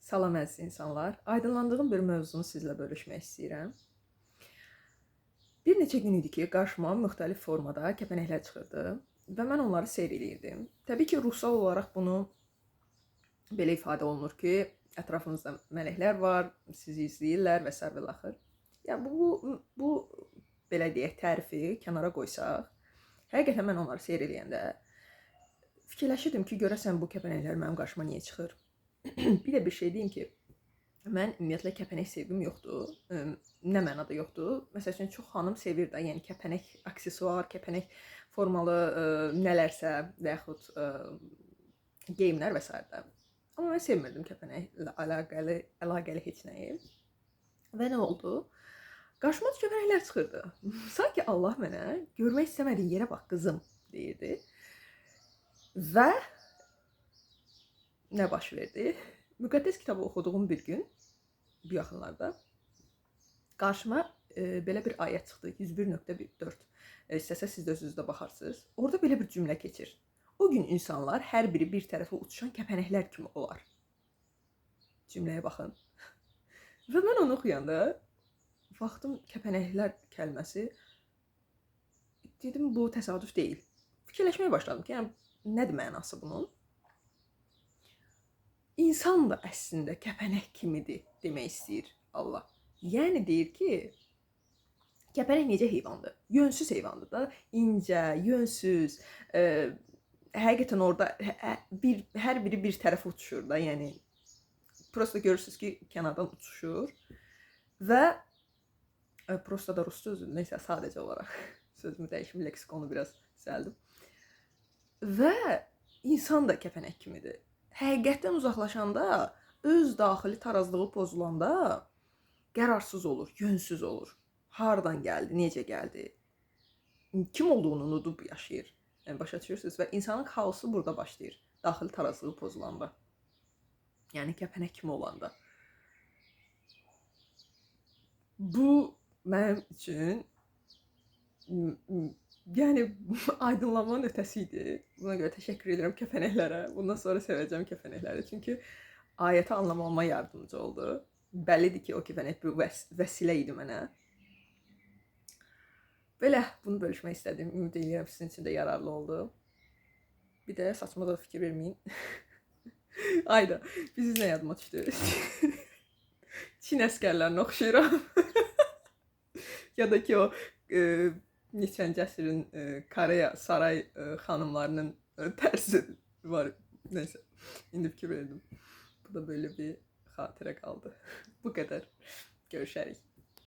Salam əziz insanlar. Aydınlandığım bir mövzunu sizlə bölüşmək istəyirəm. Bir neçə gün idi ki, qarşıma müxtəlif formada kəpənəklər çıxırdı və mən onları seyr eləyirdim. Təbii ki, ruhsal olaraq bunu belə ifadə olunur ki, ətrafınızda mələklər var, sizi izləyirlər və s. və axır. Ya bu belə deyək, tərifi kənara qoysaq, həqiqətən mən onları seyr eləyəndə fikirləşirdim ki, görəsən bu kəpənəklər mənim qarşıma niyə çıxır? Bir də bir şey deyim ki, mən ümumiyyətlə kəpənək sevgim yoxdur. Nə mənada yoxdur? Məsəl üçün çox xanım sevir də, yəni kəpənək aksesuar, kəpənək formalı nələrsə və yaxud geyimlər və s. Amma mən sevmirdim kəpənəklə əlaqəli heç nəyi. Və nə oldu? Qarşıma kəpənəklər çıxırdı. Sanki Allah mənə görmək istəmədiyin yerə bax qızım deyirdi. Və nə baş verdi? Müqəddəs kitabı oxuduğum bir gün, bu yaxınlarda, qarşıma belə bir ayət çıxdı, 101.4. İstəsə siz də özünüzdə baxarsınız. Orada belə bir cümlə keçir. O gün insanlar hər biri bir tərəfə uçuşan kəpənəklər kimi olar. Cümləyə baxın. Və mən onu oxuyanda, baxdım kəpənəklər kəlməsi, dedim bu təsadüf deyil. Fikirləşməyə başladım ki, yəni nədir mənası bunun? İnsan da əslində kəpənək kimidir demək istəyir Allah. Yəni deyir ki, kəpənək necə heyvandır? Yönsüz heyvandır da, incə, yönsüz. Həqiqətən orada hər biri bir tərəfə uçuşur da, yəni prosta görürsünüz ki, kənardan uçuşur və prosta da rus sözü, neysə sadəcə olaraq sözümü dəyişim, leksikonu biraz düzəldim. Və insan da kəpənək kimidir. Həqiqətdən uzaqlaşanda, öz daxili tarazlığı pozulanda qərarsız olur, yönsüz olur. Hardan gəldi, necə gəldi, kim olduğunu unudub yaşayır. Yəni, başa düşürsünüz və insanın xaosu burada başlayır, daxili tarazlığı pozulanda. Yəni, kəpənək kimi olanda. Bu mənim üçün yəni aydınlanmanın ötəsi idi. Buna görə təşəkkür edirəm kəpənəklərə. Bundan sonra sevəcəm kəpənəkləri. Çünki ayəti anlamama yardımcı oldu. Bəllidir ki, o kəpənək bir vəsilə idi mənə. Belə bunu bölüşmək istədim. Ümid edirəm sizin üçün də yararlı oldu. Bir də saçma da fikir verməyin. Ayda, biz nə yadıma düşdü? Çin əskərlərinə oxşayıram. Ya da ki o neçənci əsrin Koreya saray xanımlarının tərzi var. Neysə, indi fikir verdim. Bu da böyle bir xatirə qaldı. Bu qədər. Görüşərik.